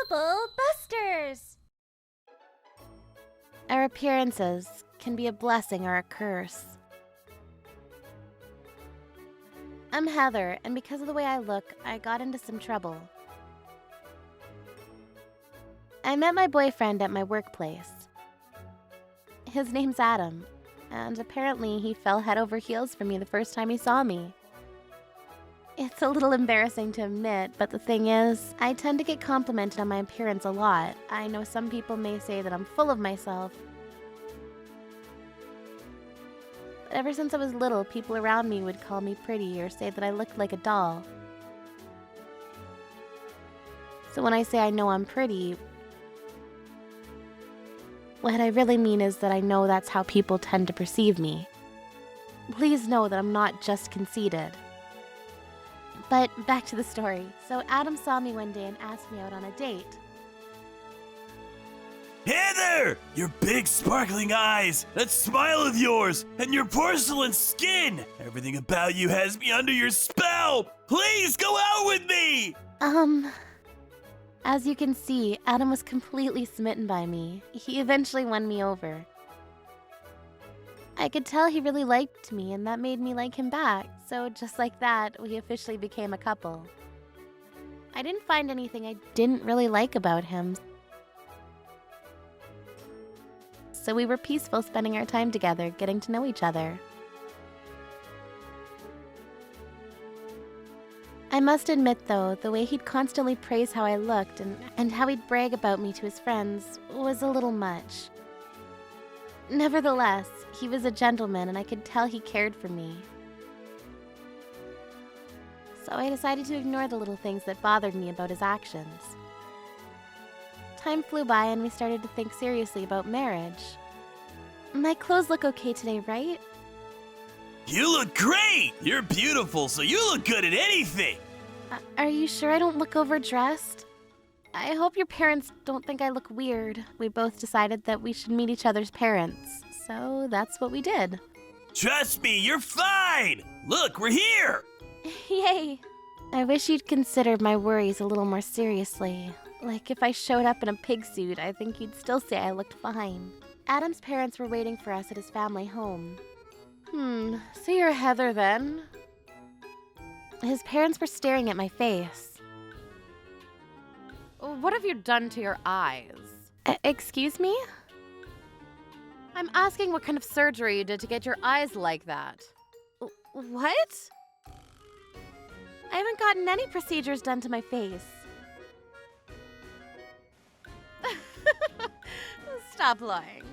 Bubble Busters! Our appearances can be a blessing or a curse. I'm Heather, and because of the way I look, I got into some trouble. I met my boyfriend at my workplace. His name's Adam, and apparently he fell head over heels for me the first time he saw me. It's a little embarrassing to admit, but the thing is, I tend to get complimented on my appearance a lot. I know some people may say that I'm full of myself. But ever since I was little, people around me would call me pretty or say that I looked like a doll. So when I say I know I'm pretty, what I really mean is that I know that's how people tend to perceive me. Please know that I'm not just conceited. But back to the story. So Adam saw me one day and asked me out on a date. Heather! Your big sparkling eyes, that smile of yours, and your porcelain skin! Everything about you has me under your spell! Please go out with me! As you can see, Adam was completely smitten by me. He eventually won me over. I could tell he really liked me, and that made me like him back. So just like that, we officially became a couple. I didn't find anything I didn't really like about him. So we were peaceful spending our time together, getting to know each other. I must admit though, the way he'd constantly praise how I looked and how he'd brag about me to his friends was a little much. Nevertheless, he was a gentleman and I could tell he cared for me. So I decided to ignore the little things that bothered me about his actions. Time flew by and we started to think seriously about marriage. My clothes look okay today, right? You look great! You're beautiful, so you look good at anything! Are you sure I don't look overdressed? I hope your parents don't think I look weird. We both decided that we should meet each other's parents, so that's what we did. Trust me, you're fine! Look, we're here! Yay! I wish you'd consider my worries a little more seriously. Like if I showed up in a pig suit, I think you'd still say I looked fine. Adam's parents were waiting for us at his family home. So you're Heather then? His parents were staring at my face. What have you done to your eyes? Excuse me? I'm asking what kind of surgery you did to get your eyes like that. What? I haven't gotten any procedures done to my face. Stop lying.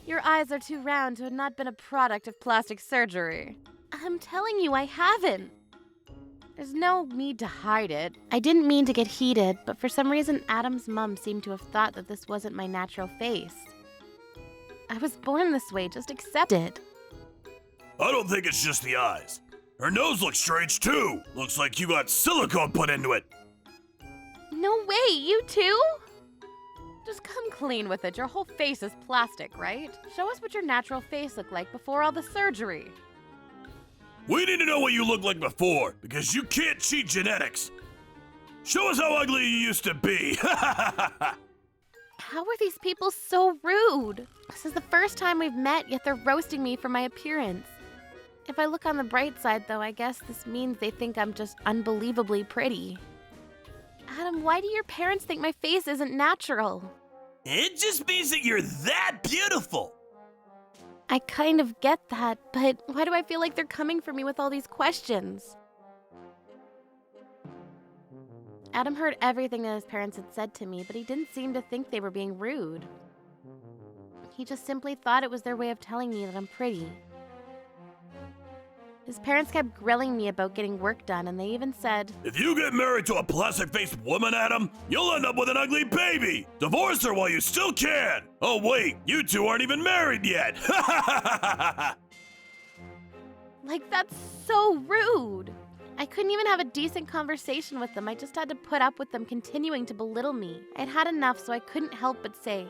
Your eyes are too round to have not been a product of plastic surgery. I'm telling you, I haven't. There's no need to hide it. I didn't mean to get heated, but for some reason Adam's mom seemed to have thought that this wasn't my natural face. I was born this way, just accept it. I don't think it's just the eyes. Her nose looks strange too. Looks like you got silicone put into it. No way, you too? Just come clean with it. Your whole face is plastic, right? Show us what your natural face looked like before all the surgery. We need to know what you looked like before, because you can't cheat genetics. Show us how ugly you used to be. How are these people so rude? This is the first time we've met, yet they're roasting me for my appearance. If I look on the bright side, though, I guess this means they think I'm just unbelievably pretty. Adam, why do your parents think my face isn't natural? It just means that you're that beautiful. I kind of get that, but why do I feel like they're coming for me with all these questions? Adam heard everything that his parents had said to me, but he didn't seem to think they were being rude. He just simply thought it was their way of telling me that I'm pretty. His parents kept grilling me about getting work done, and they even said, If you get married to a plastic-faced woman, Adam, you'll end up with an ugly baby. Divorce her while you still can. Oh wait, you two aren't even married yet. Like, that's so rude. I couldn't even have a decent conversation with them. I just had to put up with them continuing to belittle me. I'd had enough, so I couldn't help but say,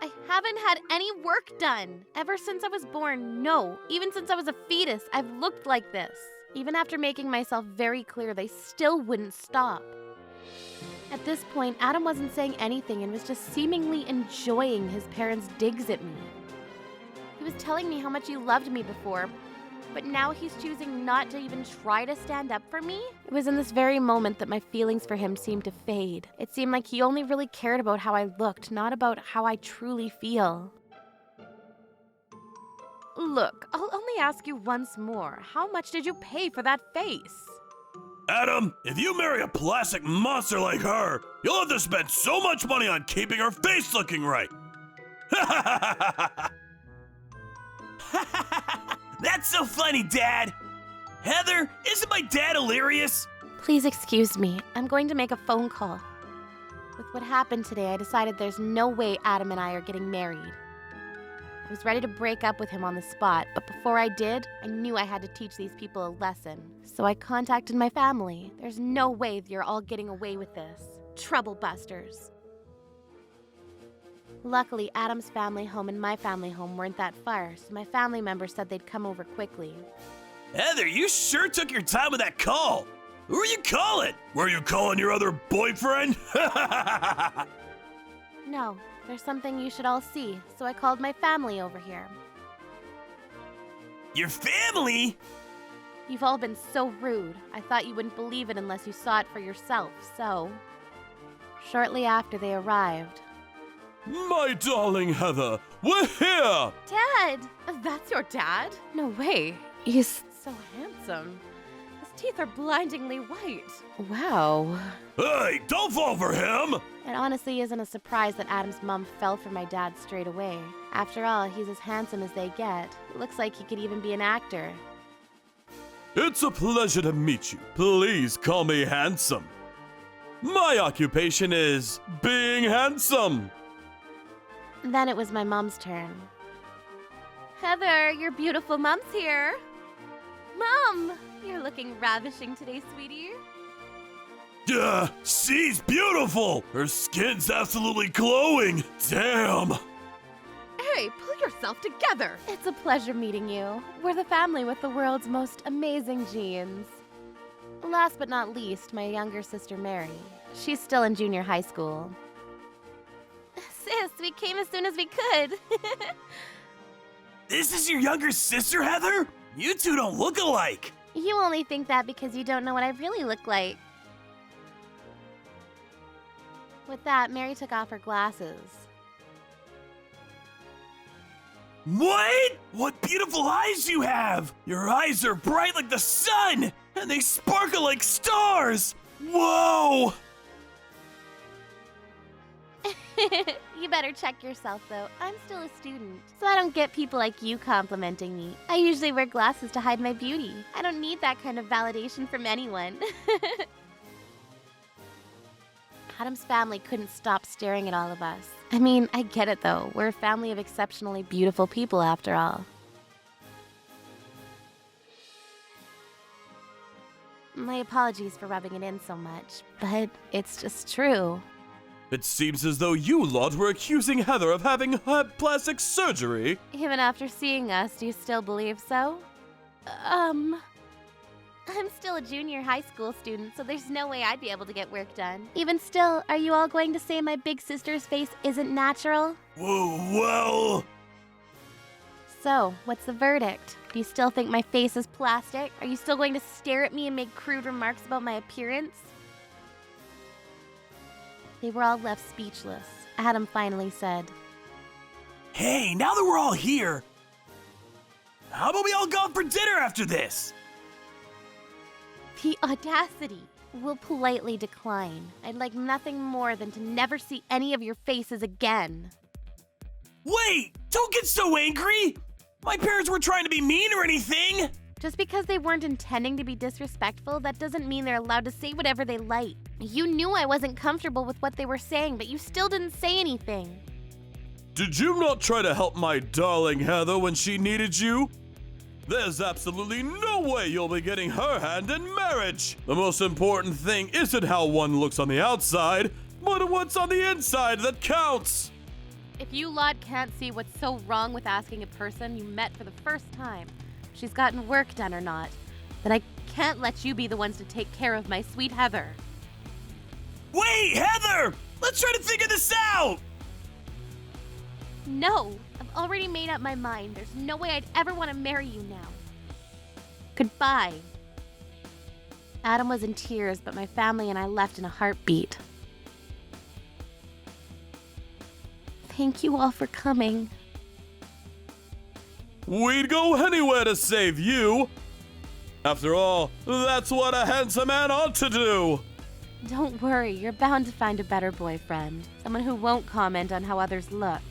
I haven't had any work done. Ever since I was born, no. Even since I was a fetus, I've looked like this. Even after making myself very clear, they still wouldn't stop. At this point, Adam wasn't saying anything and was just seemingly enjoying his parents' digs at me. He was telling me how much he loved me before, but now he's choosing not to even try to stand up for me? It was in this very moment that my feelings for him seemed to fade. It seemed like he only really cared about how I looked, not about how I truly feel. Look, I'll only ask you once more. How much did you pay for that face? Adam, if you marry a plastic monster like her, you'll have to spend so much money on keeping her face looking right. That's so funny, Dad. Heather, isn't my dad hilarious? Please excuse me. I'm going to make a phone call. With what happened today, I decided there's no way Adam and I are getting married. I was ready to break up with him on the spot, but before I did, I knew I had to teach these people a lesson. So I contacted my family. There's no way you're all getting away with this. Trouble busters. Luckily, Adam's family home and my family home weren't that far, so my family members said they'd come over quickly. Heather, you sure took your time with that call. Who are you calling? Were you calling your other boyfriend? No, there's something you should all see, so I called my family over here. Your family? You've all been so rude. I thought you wouldn't believe it unless you saw it for yourself, so... Shortly after they arrived... My darling Heather, we're here! Dad! That's your dad? No way. He's... So handsome. His teeth are blindingly white. Wow. Hey, don't fall for him! It honestly isn't a surprise that Adam's mom fell for my dad straight away. After all, he's as handsome as they get. It looks like he could even be an actor. It's a pleasure to meet you. Please call me handsome. My occupation is being handsome. Then it was my mom's turn. Heather, your beautiful mom's here. Mom, you're looking ravishing today, sweetie. She's beautiful. Her skin's absolutely glowing. Damn. Hey, pull yourself together. It's a pleasure meeting you. We're the family with the world's most amazing genes. Last but not least, my younger sister Mary. She's still in junior high school. Sis, we came as soon as we could. This is your younger sister, Heather? You two don't look alike. You only think that because you don't know what I really look like. With that, Mary took off her glasses. What? What beautiful eyes you have! Your eyes are bright like the sun, and they sparkle like stars! Whoa! You better check yourself, though. I'm still a student, so I don't get people like you complimenting me. I usually wear glasses to hide my beauty. I don't need that kind of validation from anyone. Adam's family couldn't stop staring at all of us. I mean, I get it, though. We're a family of exceptionally beautiful people, after all. My apologies for rubbing it in so much, but it's just true. It seems as though you lot were accusing Heather of having had plastic surgery. Even after seeing us, do you still believe so? I'm still a junior high school student, so there's no way I'd be able to get work done. Even still, are you all going to say my big sister's face isn't natural? Whoa, well... So, what's the verdict? Do you still think my face is plastic? Are you still going to stare at me and make crude remarks about my appearance? They were all left speechless. Adam finally said, Hey, now that we're all here, how about we all go out for dinner after this? The audacity. Will politely decline. I'd like nothing more than to never see any of your faces again. Wait, don't get so angry! My parents weren't trying to be mean or anything! Just because they weren't intending to be disrespectful, that doesn't mean they're allowed to say whatever they like. You knew I wasn't comfortable with what they were saying, but you still didn't say anything. Did you not try to help my darling Heather when she needed you? There's absolutely no way you'll be getting her hand in marriage! The most important thing isn't how one looks on the outside, but what's on the inside that counts! If you lot can't see what's so wrong with asking a person you met for the first time if she's gotten work done or not, then I can't let you be the ones to take care of my sweet Heather. Wait, Heather! Let's try to figure this out! No, I've already made up my mind. There's no way I'd ever want to marry you now. Goodbye. Adam was in tears, but my family and I left in a heartbeat. Thank you all for coming. We'd go anywhere to save you. After all, that's what a handsome man ought to do. Don't worry, you're bound to find a better boyfriend. Someone who won't comment on how others look.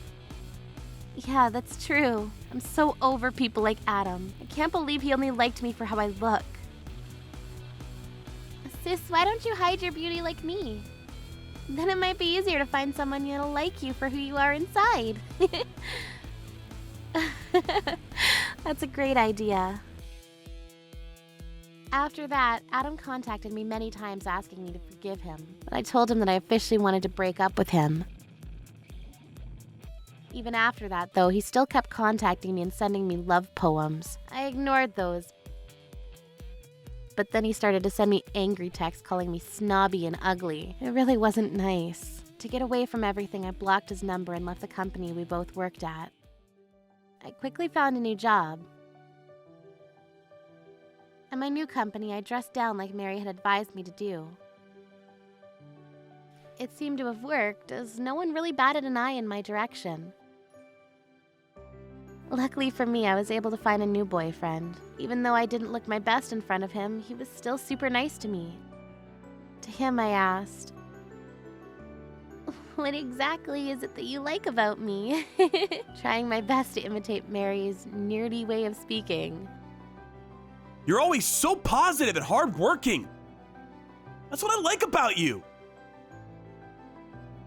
Yeah, that's true. I'm so over people like Adam. I can't believe he only liked me for how I look. Sis, why don't you hide your beauty like me? Then it might be easier to find someone that'll like you for who you are inside. That's a great idea. After that, Adam contacted me many times asking me to forgive him, but I told him that I officially wanted to break up with him. Even after that, though, he still kept contacting me and sending me love poems. I ignored those. But then he started to send me angry texts calling me snobby and ugly. It really wasn't nice. To get away from everything, I blocked his number and left the company we both worked at. I quickly found a new job. At my new company, I dressed down like Mary had advised me to do. It seemed to have worked, as no one really batted an eye in my direction. Luckily for me, I was able to find a new boyfriend. Even though I didn't look my best in front of him, he was still super nice to me. To him, I asked, "What exactly is it that you like about me?" Trying my best to imitate Mary's nerdy way of speaking. You're always so positive and hardworking. That's what I like about you.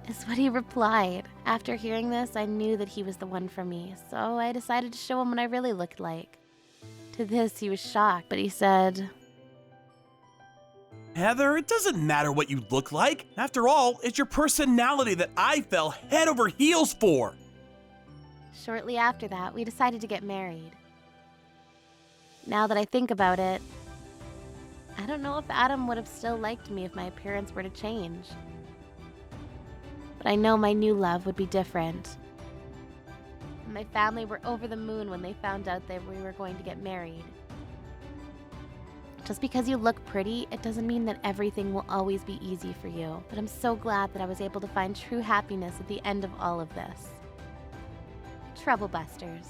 Is what he replied. After hearing this, I knew that he was the one for me, so I decided to show him what I really looked like. To this, he was shocked, but he said, Heather, it doesn't matter what you look like. After all, it's your personality that I fell head over heels for. Shortly after that, we decided to get married. Now that I think about it, I don't know if Adam would have still liked me if my appearance were to change. But I know my new love would be different. My family were over the moon when they found out that we were going to get married. Just because you look pretty, it doesn't mean that everything will always be easy for you. But I'm so glad that I was able to find true happiness at the end of all of this. Trouble Busters.